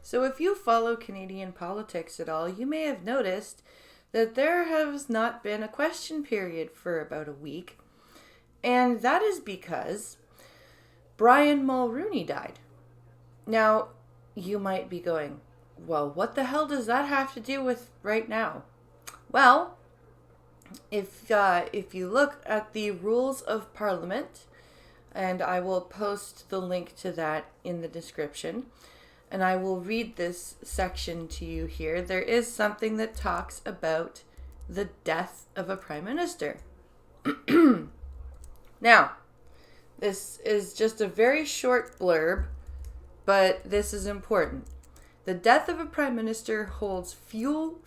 So if you follow Canadian politics at all, you may have noticed that there has not been a question period for about a week. And that is because Brian Mulroney died. Now, you might be going, well, what the hell does that have to do with right now? Well, if you look at the rules of Parliament, and I will post the link to that in the description, and I will read this section to you here. There is something that talks about the death of a prime minister. Now, this is just a very short blurb, but this is important. The death of a prime minister holds few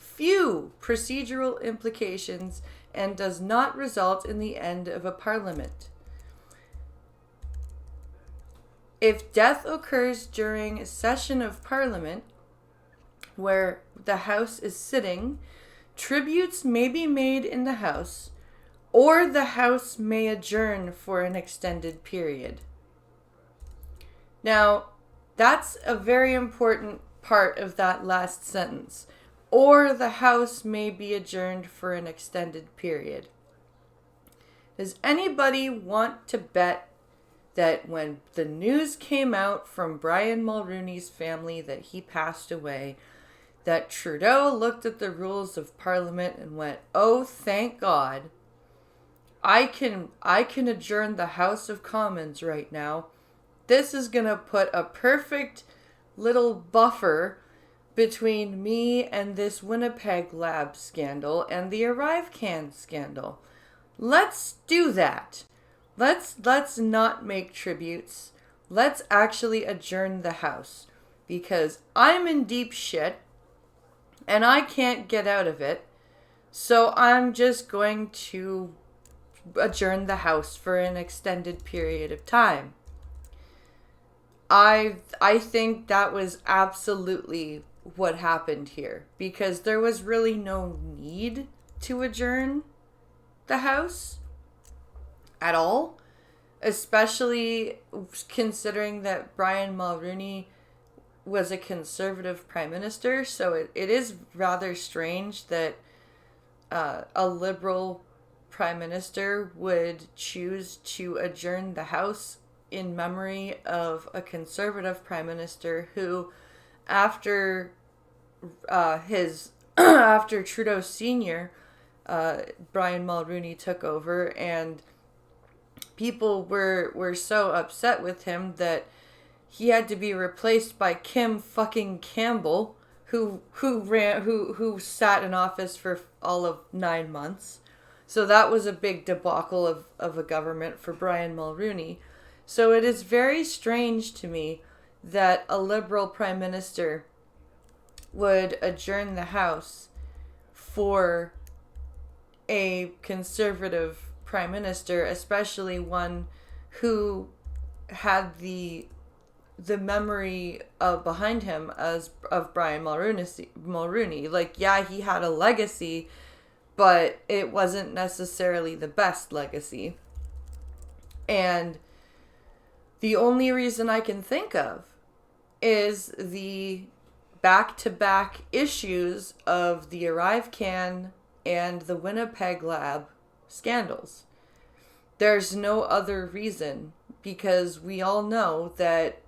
procedural implications and does not result in the end of a parliament. If death occurs during a session of parliament where the House is sitting, tributes may be made in the House, or the House may adjourn for an extended period. Now, that's a very important part of that last sentence. Or the House may be adjourned for an extended period. Does anybody want to bet that when the news came out from Brian Mulroney's family that he passed away, that Trudeau looked at the rules of Parliament and went, "Oh, thank God, I can adjourn the House of Commons right now. This is gonna put a perfect little buffer between me and this Winnipeg lab scandal and the ArriveCan scandal. Let's do that. Let's not make tributes. Let's actually adjourn the House, because I'm in deep shit and I can't get out of it. So I'm just going to adjourn the House for an extended period of time." I think that was absolutely what happened here, because there was really no need to adjourn the House at all, especially considering that Brian Mulroney was a conservative prime minister. So it is rather strange that a liberal prime minister would choose to adjourn the House in memory of a conservative prime minister who, after after Trudeau Sr., Brian Mulroney took over, and people were so upset with him that he had to be replaced by Kim fucking Campbell, who sat in office for all of 9 months. So that was a big debacle of a government for Brian Mulroney. So it is very strange to me that a Liberal Prime Minister would adjourn the House for a Conservative Prime Minister, especially one who had the memory behind him of Brian Mulroney. Like, yeah, he had a legacy, but it wasn't necessarily the best legacy. And the only reason I can think of is the back-to-back issues of the ArriveCan and the Winnipeg lab scandals. There's no other reason, because we all know that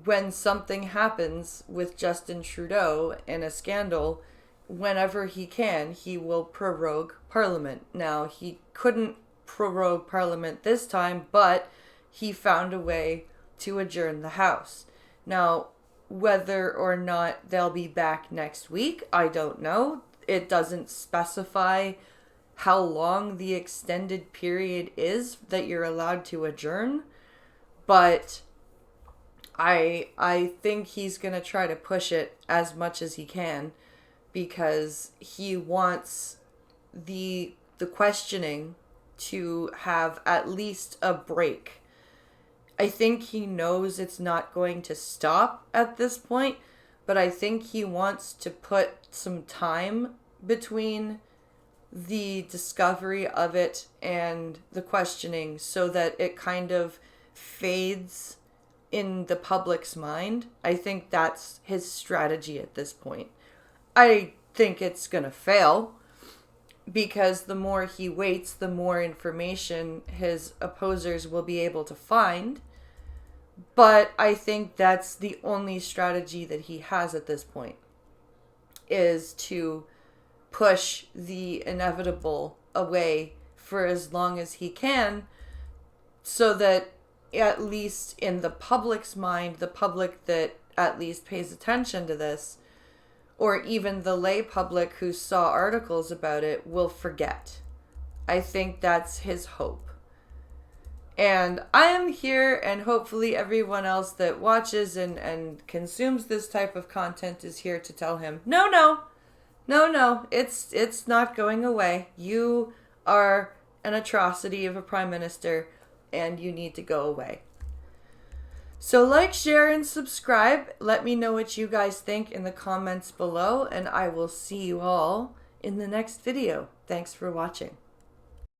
when something happens with Justin Trudeau in a scandal, whenever he can, he will prorogue Parliament. Now, he couldn't prorogue Parliament this time, but he found a way to adjourn the House. Now, whether or not they'll be back next week, I don't know. It doesn't specify how long the extended period is that you're allowed to adjourn. But I think he's going to try to push it as much as he can, because he wants the questioning to have at least a break. I think he knows it's not going to stop at this point, but I think he wants to put some time between the discovery of it and the questioning so that it kind of fades in the public's mind. I think that's his strategy at this point. I think it's going to fail because the more he waits, the more information his opposers will be able to find. But I think that's the only strategy that he has at this point, is to push the inevitable away for as long as he can, so that at least in the public's mind, the public that at least pays attention to this, or even the lay public who saw articles about it, will forget. I think that's his hope. And I am here, and hopefully everyone else that watches and consumes this type of content is here to tell him, no, it's not going away. You are an atrocity of a prime minister, and you need to go away. So like, share, and subscribe. Let me know what you guys think in the comments below, and I will see you all in the next video. Thanks for watching.